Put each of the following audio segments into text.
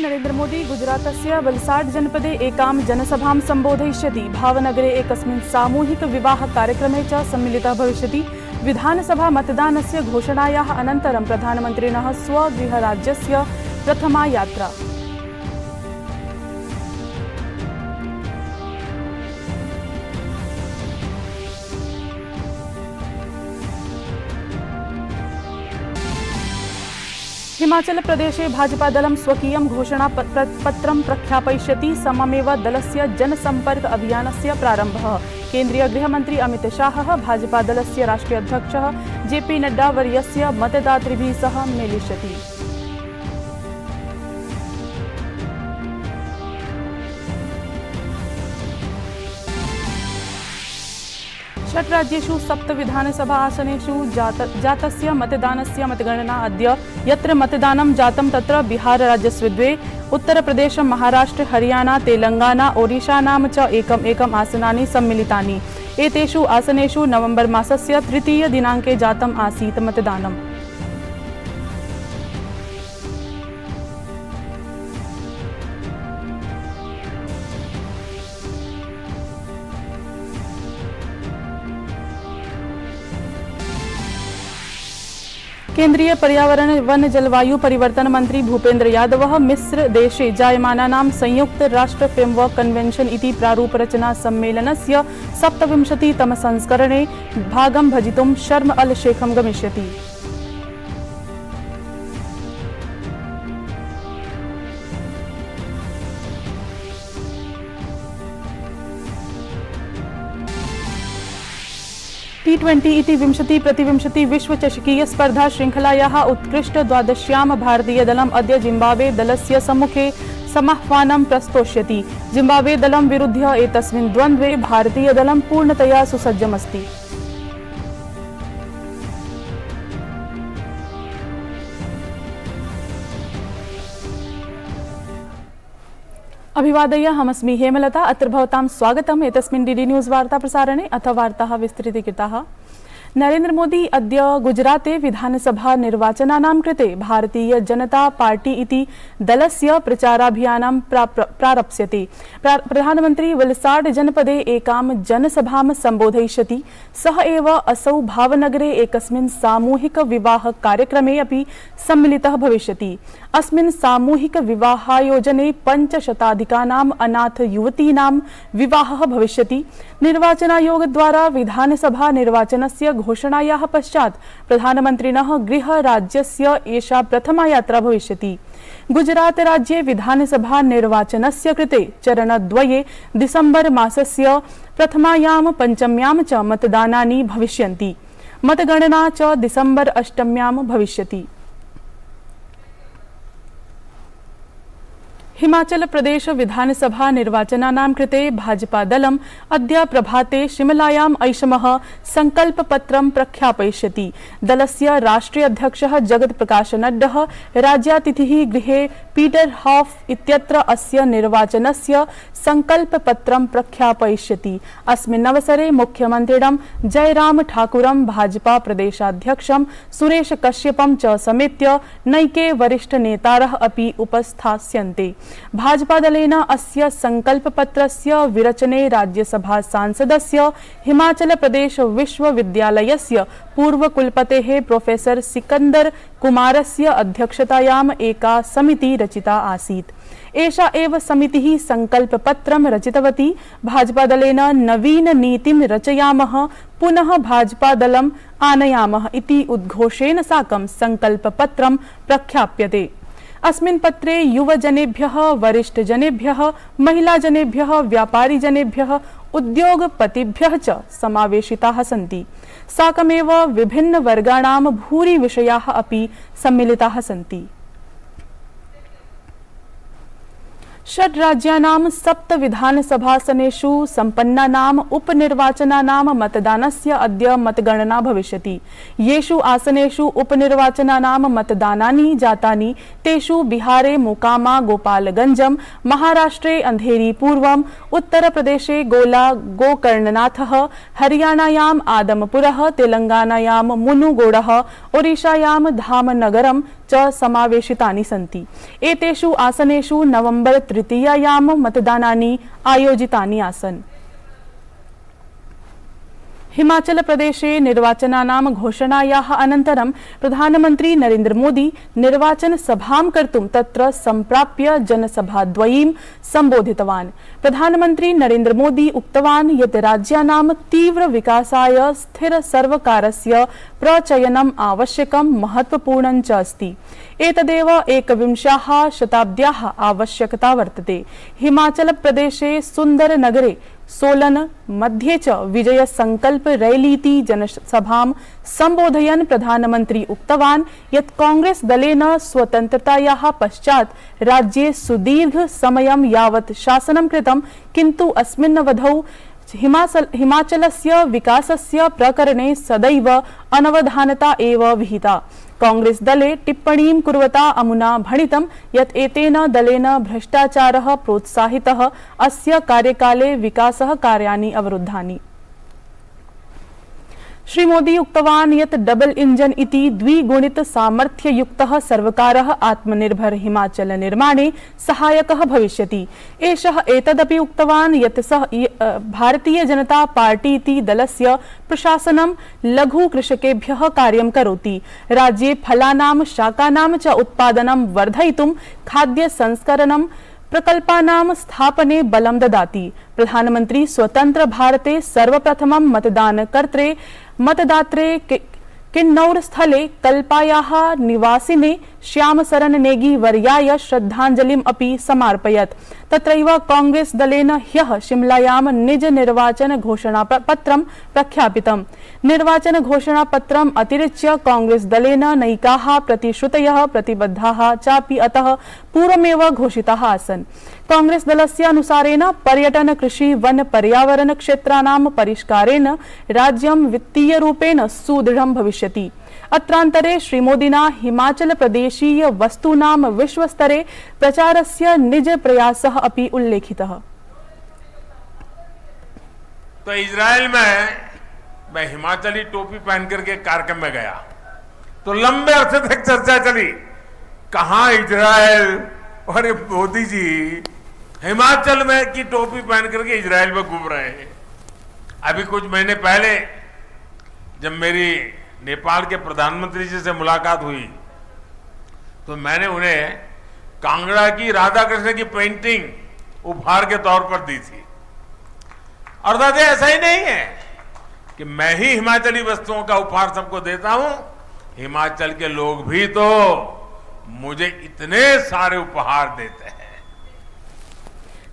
नरेंद्र मोदी गुजरातस्य वलसाड जनपदे एकां जनसभां सम्बोधयिष्यति। भावनगरे एकस्मिन् सामूहिक विवाह कार्यक्रमे च सम्मिलितः भविष्यति। विधानसभा मतदानस्य घोषणायाः अनन्तरं प्रधानमन्त्रिणः स्वगृहराज्यस्य प्रथमा यात्रा। हिमाचल प्रदेशे भाजपादलं स्वकीयं घोषणापत्रं प्रख्यापयिष्यति। सममेव दलस्य जनसम्पर्क अभियानस्य प्रारम्भः। केन्द्रीय गृहमन्त्री अमित शाहः भाजपादलस्य राष्ट्रीय अध्यक्षः JP नड्डा वर्यस्य मतदातृभिः सह मेलिष्यति। षट् राज्येषु 7 विधानसभा आसनेषु जातस्य मतदानस्य मतगणना अद्य। यत्र मतदानं जातं तत्र बिहार राज्यस्य 2, उत्तरप्रदेश, महाराष्ट्र, हरियाणा, तेलंगाना, ओडिशानां च एकम् आसनानि सम्मिलितानि। एतेषु आसनेषु नवंबर मासस्य 3 दिनाङ्के जातम् आसीत् मतदानम्। केन्द्रीय पर्यावरण वन जलवायु परिवर्तन मंत्री भूपेन्द्र यादव मिस्र देशे जायमानानां संयुक्त राष्ट्र फ्रेमवर्क कन्वेन्शन इति प्रारूपरचना सम्मेलनस्य 27तम संस्करणे भागं भजितुं शर्म अल शेखं गमिष्यति। T20 इति 20-प्रतिविंशति विश्वचषकीय स्पर्धा श्रृंखलायाः उत्कृष्ट द्वादश्यां भारतीयदलम् अद्य जिम्बाब्वे दलस्य सम्मुखे समाह्वानं प्रस्तोष्यति। जिम्बाब्वे दलं विरुध्य एतस्मिन् द्वन्द्वे भारतीयदलं पूर्णतया सुसज्जमस्ति। अभिवादय, अहमस्मि हेमलता। अत्र भवतां स्वागतम् एतस्मिन् DD न्यूज़ वार्ता प्रसारणे। अथ वार्ताः विस्तृतीकृताः। नरेंद्र मोदी अद्य गुजराते विधानसभा निर्वाचनानां कृते भारतीय जनता पार्टी इति दलस्य प्रचाराभियानं प्रारप्स्यति। प्रधानमन्त्री वलसाड जनपदे एकां जनसभां सम्बोधयिष्यति। सः एव असौ भावनगरे एकस्मिन् सामूहिक विवाह कार्यक्रमे अपि सम्मिलितः भविष्यति। अस्मिन् सामूहिक विवाहायोजने 500-अधिकानां अनाथ युवतीनां विवाहः भविष्यति। निर्वाचनायोगद्वारा विधानसभा निर्वाचनस्य घोषणायाः पश्चात् प्रधानमन्त्रिणः गृहराज्यस्य एषा प्रथमा यात्रा भविष्यति। गुजरात राज्ये विधानसभा निर्वाचनस्य कृते चरणद्वये दिसम्बर मासस्य प्रथमायां, पञ्चम्यां च मतदानानि भविष्यन्ति। मतगणना च दिसम्बर 8म्यां भविष्यति। हिमाचल प्रदेश विधानसभा निर्वाचनानां कृते भाजपादलम् अद्य प्रभाते शिमलायाम् ऐषमः संकल्पपत्रं प्रख्यापयिष्यति। दलस्य राष्ट्रीय अध्यक्षः जगत् प्रकाश नड्डः राज्यातिथिः गृहे पीटर हॉफ इत्यत्र अस्य निर्वाचनस्य संकल्पपत्रं प्रख्यापयिष्यति। अस्मिन् अवसरे मुख्यमन्त्रिणं जयराम ठाकुरं, भाजपा प्रदेशाध्यक्षं सुरेश कश्यपं च समेत्य नैके वरिष्ठ नेतारः अपि उपस्थास्यन्ते। भाजपादलेन अस्य संकल्पपत्रस्य विरचने राज्यसभा सांसदस्य हिमाचल प्रदेश विश्वविद्यालयस्य पूर्वकुलपतेः प्रोफेसर सिकंदर कुमारस्य अध्यक्षतायाम् एका समिति रचिता आसीत्। एषा एव समितिः संकल्पपत्रं रचितवती। भाजपादलेन नवीन नीतिं रचयामः, पुनः भाजपादलम् आनयामः इति उद्घोषेण साकं संकल्पपत्रं प्रख्याप्यते। अस्मिन् पत्रे युवजनेभ्यः, वरिष्ठजनेभ्यः, महिलाजनेभ्यः, व्यापारीजनेभ्यः, उद्योगपतिभ्यः च समावेशिताः सन्ति। साकमेव विभिन्नवर्गाणां भूरि विषयाः अपि सम्मिलिताः सन्ति। षड् राज्यानां 7 विधानसभासनेषु सम्पन्नानाम् उपनिर्वाचनानां मतदानस्य अद्य मतगणना भविष्यति। येषु आसनेषु उपनिर्वाचनानां मतदानानि जातानि तेषु बिहारे मोकामा गोपालगंजम, महाराष्ट्रे अंधेरी पूर्वम, उत्तरप्रदेशे गोला गोकर्णनाथः, हरियाणायाम् आदमपुरः, तेलंगानायां मुनुगोडः, ओडिशायां धामनगरं, च समावेशितानि सन्ति। एतेषु आसनेषु नवंबर तृतीयायां मतदानानि आयोजितानि आसन्। हिमाचल प्रदेशे निर्वाचनानां घोषणायाः अनन्तरं प्रधानमन्त्री नरेन्द्र मोदी निर्वाचन सभां कर्तुं तत्र सम्प्राप्य जनसभाद्वयीं सम्बोधितवान्। प्रधानमन्त्री नरेन्द्र मोदी उक्तवान् यत् राज्यानां तीव्र विकासाय स्थिर सर्वकारस्य प्रचयनम् आवश्यकं महत्वपूर्णं च अस्ति। एतदेव एकविंशाः शताब्द्याः आवश्यकता वर्तते। हिमाचल प्रदेशे सुन्दरनगरे सोलन मध्ये च विजय संकल्प रैलीति जनसभां संबोधयन् प्रधानमन्त्री उक्तवान् यत् कांग्रेस दलेन स्वतन्त्रतायाः पश्चात् राज्ये सुदीर्घ समयं यावत् शासनं कृतं, किन्तु अस्मिन् अवधौ हिमाचलस्य विकासस्य प्रकरणे सदैव अनवधानता एव विहिता। कांग्रेस दले टिप्पणीं कुर्वता अमुना भणितं यत् एतेन दलेन भ्रष्टाचारः प्रोत्साहितः, अस्य कार्यकाले विकासः कार्याणि अवरुद्धानि। श्री मोदी उक्तवान् यत् डबल इंजन इति द्विगुणित सामर्थ्ययुक्तः सर्वकारः आत्मनिर्भर हिमाचल निर्माणे सहायकः भविष्यति। एषः एतदपि उक्तवान् यत् सः भारतीय जनता पार्टी इति दलस्य प्रशासनं लघु कृषकेभ्यः कार्यं करोति। राज्ये फलानां शाकानां च उत्पादनं वर्धयितुं खाद्य संस्करणं प्रकल्पानां स्थापने बलं ददाति। प्रधानमन्त्री स्वतंत्र भारते सर्वप्रथमं मतदात्रे किन्नौर स्थले कल्पायाः निवासिने श्यामसरन नेगी वर्याय श्रद्धांजलिम् अपि समर्पयत्। तत्रैव कांग्रेस दलेन ह्यः शिमलायां निज निर्वाचन घोषणापत्रं प्रख्यापितम्। निर्वाचन घोषणापत्रम् अतिरिच्य कांग्रेस दलेन नैकाः प्रतिश्रुतयः प्रतिबद्धाः चापि अतः पूर्वमेव घोषिताः आसन्। कांग्रेस दलस्य अनुसारेण पर्यटन कृषि वन पर्यावरण क्षेत्राणां परिष्कारेण राज्यं वित्तीय रूपेण सुदृढं भविष्यति। अत्रान्तरे श्रीमोदिना हिमाचल प्रदेशीय वस्तूनां विश्वस्तरे प्रचारस्य निज प्रयासः अपि उल्लेखितः। तो इजराइल में मैं हिमाचली टोपी पहन करके कार्यक्रम में गया तो लंबे अरसे तक चर्चा चली, कहां इजराइल और मोदी जी हिमाचल में की टोपी पहन करके इजराइल में घूम रहे हैं। अभी कुछ महीने पहले जब मेरी नेपाल के प्रधानमंत्री जी से मुलाकात हुई तो मैंने उन्हें कांगड़ा की राधा कृष्ण की पेंटिंग उपहार के तौर पर दी थी। और दादा ऐसा ही नहीं है कि मैं ही हिमाचली वस्तुओं का उपहार सबको देता हूं, हिमाचल के लोग भी तो मुझे इतने सारे उपहार देते हैं।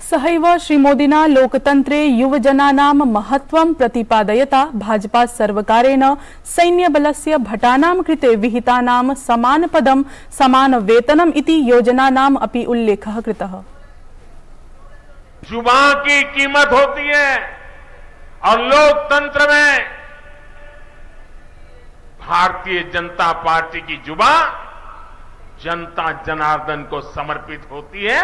सहैव श्रीमोदिना लोकतन्त्रे युवजनानां महत्त्वं प्रतिपादयता भाजपा सर्वकारेण सैन्यबलस्य भटानां कृते विहितानां समानपदं समानवेतनम् इति योजनानाम् अपि उल्लेखः कृतः। जुबां की कीमत होती है और लोकतंत्र में भारतीय जनता पार्टी की जुबां जनता जनार्दन को समर्पित होती है,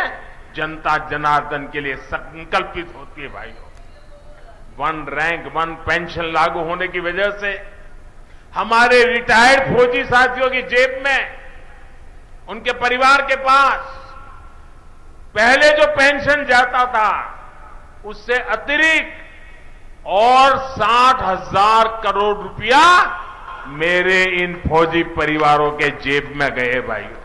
जनता जनार्दन के लिए संकल्पित होती है। भाइयों, वन रैंक वन पेंशन लागू होने की वजह से हमारे रिटायर्ड फौजी साथियों की जेब में, उनके परिवार के पास पहले जो पेंशन जाता था उससे अतिरिक्त और 60,000 करोड़ रुपया मेरे इन फौजी परिवारों के जेब में गए। भाइयों,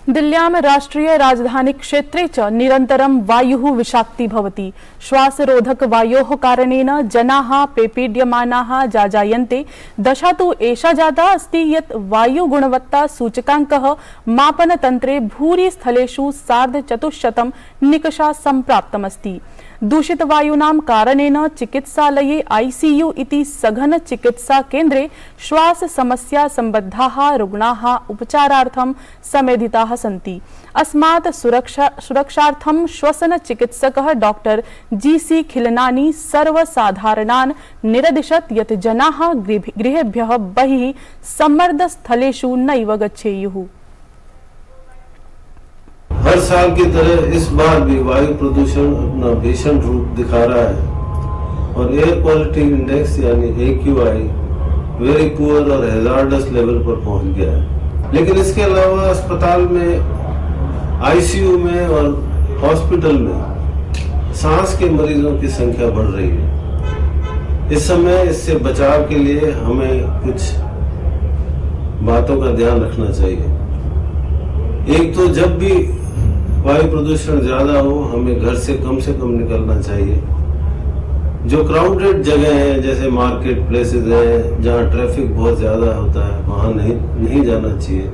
दिल्ल्यां राष्ट्रिय राजधानी क्षेत्रे च निरन्तरं वायुः विषाक्ती भवति। श्वासरोधक वायोः कारणेन जनाः पेपीड्यमानाः जाजायन्ते। दशा तु एषा जाता अस्ति यत् वायुगुणवत्ता सूचकाङ्कः मापनतन्त्रे भूरि स्थलेषु 450 निकषा सम्प्राप्तमस्ति। दूषित वायूनां कारणेन चिकित्सालये आईसीयू इति सघन चिकित्सा केन्द्रे श्वास समस्या सम्बद्धाः रुग्णाः उपचारार्थं समेधिताः सन्ति। अस्मात् सुरक्षार्थं श्वसन चिकित्सकः डॉक्टर जीसी खिलनानी सर्वसाधारणान् निरदिशत् यत् जनाः गृहेभ्यः बहिः सम्मर्द स्थलेषु नैव गच्छेयुः। हर साल की तरह इस बार भी वायु प्रदूषण अपना भीषण रूप दिखा रहा है और एयर क्वालिटी इंडेक्स यानी AQI वेरी पुअर और हैजार्डस लेवल पर पहुंच गया है। लेकिन इसके अलावा अस्पताल में, आईसीयू में और हॉस्पिटल में सांस के मरीजों की संख्या बढ़ रही है। इस समय इससे बचाव के लिए हमें कुछ बातों का ध्यान रखना चाहिए। एक तो जब भी वायु प्रदूषण ज्यादा हो, हमें घर से कम निकलना चाहिए। जो क्राउडेड जगह है, जैसे मार्केट प्लेसेस है, जहाँ ट्रैफिक बहुत ज्यादा होता है, वहां नहीं जाना चाहिए।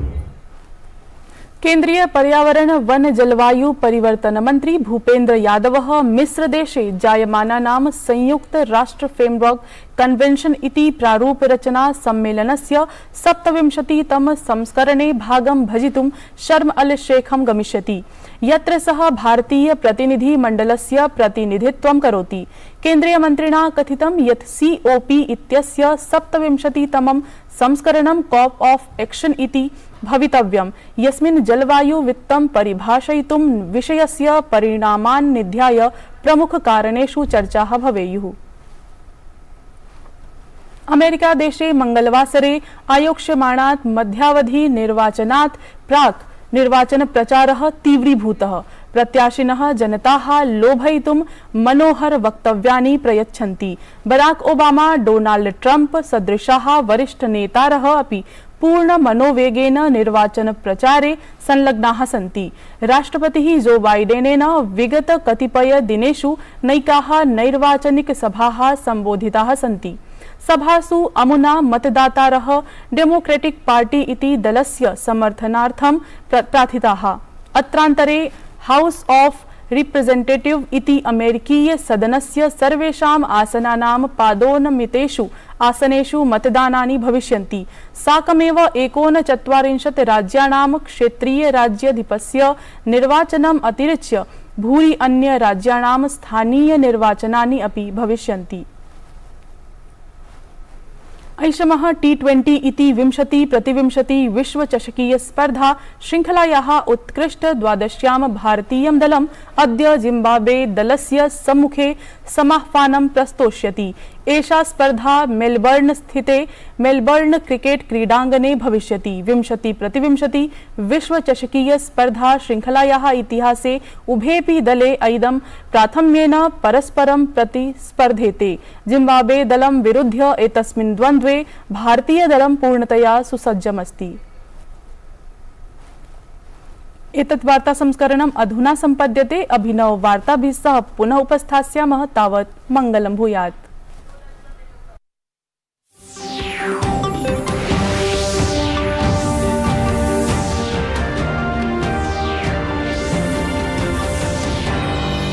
केंद्रीय पर्यावरण वन जलवायु परिवर्तन मंत्री भूपेन्द्र यादव मिस्र देशे जायमानानां संयुक्त राष्ट्र फ्रेमवर्क कन्वेन्शन इति प्रारूप रचना सम्मेलनस्य 27तम संस्करणे भागं भजितुं शर्म अल शेखं गमिष्यति, यत्र सः भारतीय प्रतिनिधि मण्डलस्य प्रतिनिधित्वं करोति। केन्द्रीय मन्त्रिणा कथितं यत् COP इत्यस्य 27तमं संस्करणं कॉप ऑफ एक्शन इति भवितव्यं, यस्मिन् जलवायु वित्तं परिभाषयितुं विषयस्य परिणामान् निध्याय प्रमुख कारणेषु चर्चाः भवेयुः। अमेरिका देशे मंगलवासरे आयोक्ष्यमाणात् मध्यावधि निर्वाचनात् प्राक् निर्वाचन प्रचारः तीव्रीभूतः। प्रत्याशिनः जनताः लोभयितुं मनोहर वक्तव्यानि प्रयच्छन्ति। बराक ओबामा, डोनाल्ड ट्रम्प सदृशाः वरिष्ठ नेतारः अपि पूर्ण मनोवेगेन निर्वाचन प्रचारे संलग्नाः सन्ति। राष्ट्रपतिः जो बाइडेनेन विगत कतिपय दिनेषु नैकाः नैर्वाचनिक सभाः संबोधिताः सन्ति। सभासु अमुना मतदातारः डेमोक्रेटिक पार्टी इति दलस्य समर्थनार्थं प्रार्थिताः। अत्रान्तरे हाउस ऑफ रिप्रेजेंटेटिव इति अमेरिकीय सदनस्य सर्वेषाम् आसनानां पादोनमितेषु आसनेषु मतदानानि भविष्यन्ति। साकमेव 39 राज्याणां क्षेत्रीय राज्याधिपस्य निर्वाचनम् अतिरिच्य भूरि अन्य राज्याणां स्थानीय निर्वाचनानि अपि भविष्यन्ति। ऐषमः T20 इति 20-प्रतिविंशति विश्वचषकीय स्पर्धा श्रृंखलायाः उत्कृष्ट द्वादश्यां भारतीयं दलम् अद्य जिम्बाब्वे दलस्य सम्मुखे समाह्वानं प्रस्तोष्यति। एषा स्पर्धा मेलबर्न स्थिते मेलबर्न क्रिकेट क्रीडाङ्गणे भविष्यति। 20-प्रतिविंशति विश्वचषकीय स्पर्धा श्रृंखलायाः इतिहासे उभेपि दले ऐदं प्राथम्येन परस्परं प्रतिस्पर्धेते। जिम्बाब्वे दलं विरुध्य एतस्मिन् द्वन्द्वे भारतीय दलं पूर्णतया सुसज्जमस्ति। एतत् वार्ता संस्करणम् अधुना सम्पद्यते। अभिनव वार्ताभिः सह पुनः उपस्थास्यामः। तावत् मङ्गलं भूयात्।